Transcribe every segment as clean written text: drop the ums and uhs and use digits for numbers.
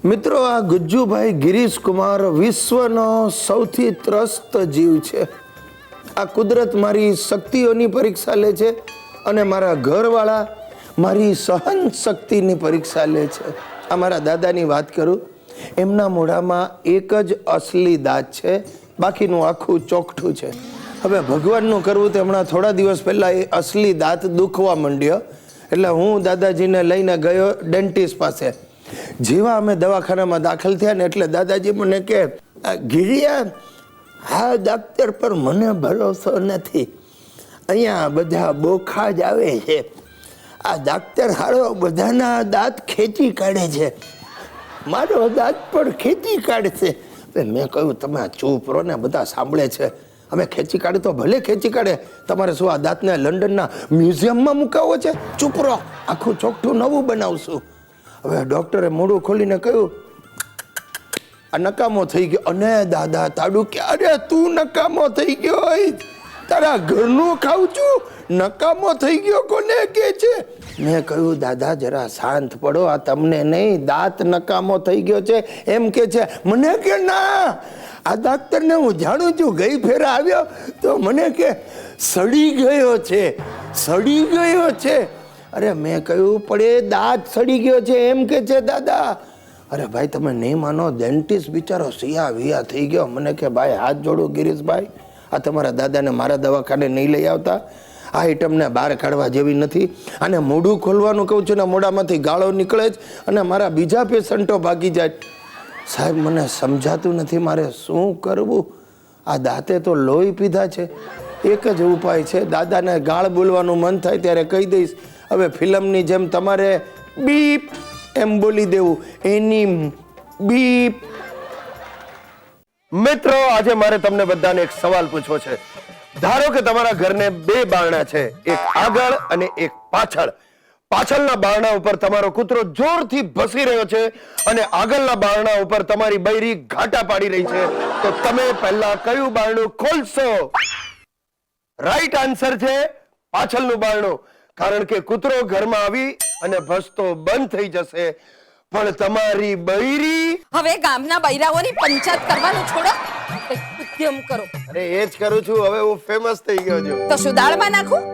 મિત્રો, આ ગુજ્જુભાઈ ગિરીશ કુમાર વિશ્વનો સૌથી ત્રસ્ત જીવ છે. આ કુદરત મારી શક્તિઓની પરીક્ષા લે છે અને મારા ઘરવાળા મારી સહન શક્તિની પરીક્ષા લે છે. આ મારા દાદાની વાત કરું, એમના મોઢામાં એક જ અસલી દાંત છે, બાકીનું આખું ચોકઠું છે. હવે ભગવાનનું કરવું તો હમણાં થોડા દિવસ પહેલાં એ અસલી દાંત દુખવા માંડ્યો, એટલે હું દાદાજીને લઈને ગયો ડેન્ટિસ્ટ પાસે. જેવા અમે દવાખાનામાં દાખલ થયા ને એટલે દાદાજી મને કે, ગિરિયા, હા ડાક્ટર પર મને ભરોસો નથી, અહીંયા બધા બોખા જ આવે છે, આ ડાક્ટર હારો બધાના દાંત ખેંચી કાઢે છે, મારો દાંત પણ ખેંચી કાઢશે. મેં કહ્યું, તમે ચૂપ રહો ને, બધા સાંભળે છે. અમે ખેંચી કાઢે તો ભલે ખેંચી કાઢે, તમારે શું આ દાંતને લંડનના મ્યુઝિયમમાં મુકાવો છે? ચૂપ રહો, આખું ચોકઠું નવું બનાવશું. હવે ડોક્ટરે મોઢું ખોલીને કહ્યું, આ નકામો થઈ ગયો. અને દાદા તાડું કે, અરે તું નકામો થઈ ગયો હોય, તારા ઘરનું ખાઉં છું, નકામો થઈ ગયો કોને કે છે? મેં કહ્યું, દાદા જરા શાંત પડો, આ તમને નહીં, દાંત નકામો થઈ ગયો છે એમ કે છે. મને કે ના, આ ડાક્ટરને હું જાણું છું, ગઈ ફેરા આવ્યો તો મને કે સડી ગયો છે, સડી ગયો છે. અરે મેં કહ્યું, પણ એ દાંત સડી ગયો છે એમ કે છે દાદા. અરે ભાઈ, તમે નહીં માનો, ડેન્ટિસ્ટ બિચારો સિયા વિયા થઈ ગયો. મને કે ભાઈ હાથ જોડું ગિરીશભાઈ, આ તમારા દાદાને મારા દવાખાને નહીં લઈ આવતા, આ આઈટમને બહાર કાઢવા જેવી નથી. અને મોઢું ખોલવાનું કહું છું ને, મોઢામાંથી ગાળો નીકળે જ અને મારા બીજા પેશન્ટો ભાગી જાય. સાહેબ, મને સમજાતું નથી મારે શું કરવું. આ દાંતે તો લોહી પીધા છે. એક જ ઉપાય છે, દાદાને ગાળ બોલવાનું મન થાય ત્યારે કહી દઈશ. હવે ફિલ્મની જેમ તમારે બીપ એમ બોલી દેવું, એની બીપ. મિત્રો, આજે મારે તમને બધાને એક સવાલ પૂછવો છે. ધારો કે તમારા ઘરને બે બારણા છે, એક આગળ અને એક પાછળ. પાછળના બારણા ઉપર તમારો કૂતરો જોરથી ભસી રહ્યો છે અને આગળના બારણા ઉપર તમારી બૈરી ઘાટા પાડી રહી છે, તો તમે પહેલા કયું બારણું ખોલશો? રાઈટ આન્સર છે પાછળનું બારણું, કારણ કે કૂતરો ઘરમાં આવી અને ભસતો બંધ થઈ જશે, પણ તમારી બૈરી... હવે ગામના બૈરાઓની પંચાયત કરવાનું છોડો, ઉદ્યમ કરો. અરે એ જ કરું છું, હવે હું ફેમસ થઈ ગયો છું. તો શું દાળમાં નાખું?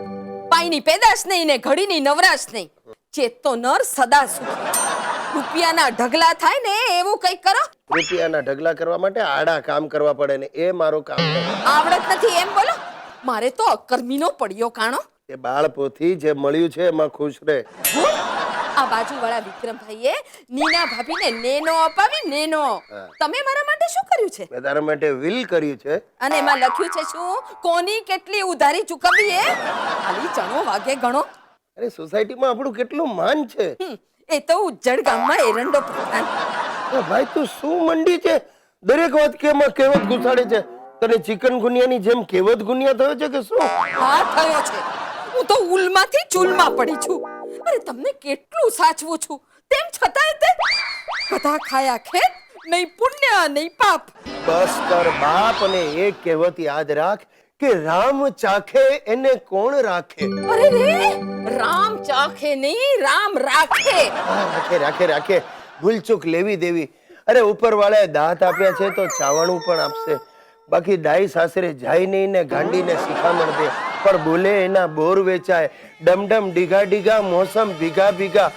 પાઈની પેદાશ નહીં ને ઘડીની નવરાશ નહીં, ચેતો નર સદા સુખી. રૂપિયાના ઢગલા થાય ને એવું કંઈક કરો. રૂપિયાના ઢગલા કરવા માટે આડા કામ કરવા પડે ને એ મારું કામ નથી. આવડત નથી એમ બોલો? મારે તો અકર્મીનો પડ્યો કાણો. એ બાળપોથી જે મળ્યું છે એમાં ખુશ રહે. આ બાજુવાળા વિક્રમભાઈએ નીના ભાભીને નેનો અપાવી, નેનો. તમે મારા માટે શું કર્યું છે? મેં તારા માટે વિલ કર્યું છે. અને એમાં લખ્યું છે શું? કોની કેટલી ઉધારી ચૂકવવી એ? ખાલી ચણો વાગે ગણો. અરે સોસાયટીમાં આપણું કેટલું માન છે. એ તો ઉજ્જડ ગામમાં એરંડો પ્રધાન. ભાઈ, તું શું મંડી છે? દરેક વાત કેમાં કહેવત ઘુસાડે છે. તને ચિકન ગુનિયાની જેમ કહેવત ગુનિયા થયો છે કે શું? હા, થયો છે. હું તો ઉલમાંથી ચૂલમાં પડી છું. અરે તમને કેટલું સાચવું છું, તેમ છતાંય તે બધા ખાયા ખેત, નહીં પુણ્ય નહીં પાપ. બસ કર બાપ, અને એક કહેવત યાદ રાખ કે રામ ચાખે એને કોણ રાખે. અરે રે, રામ ચાખે નહીં, રામ રાખે. રાખે રાખે રાખે, ભૂલચૂક લેવી દેવી. અરે ઉપરવાળાએ દાંત આપ્યા છે તો ચાવણું પણ આપશે. બાકી ડાઈ સાસરે જાય નહીં ને ગાંડીને શિખામણ દે, પણ બોલે એના બોર વેચાય. ડમડમ ડીગા ડીગા, મોસમ ભીગા ભીગા.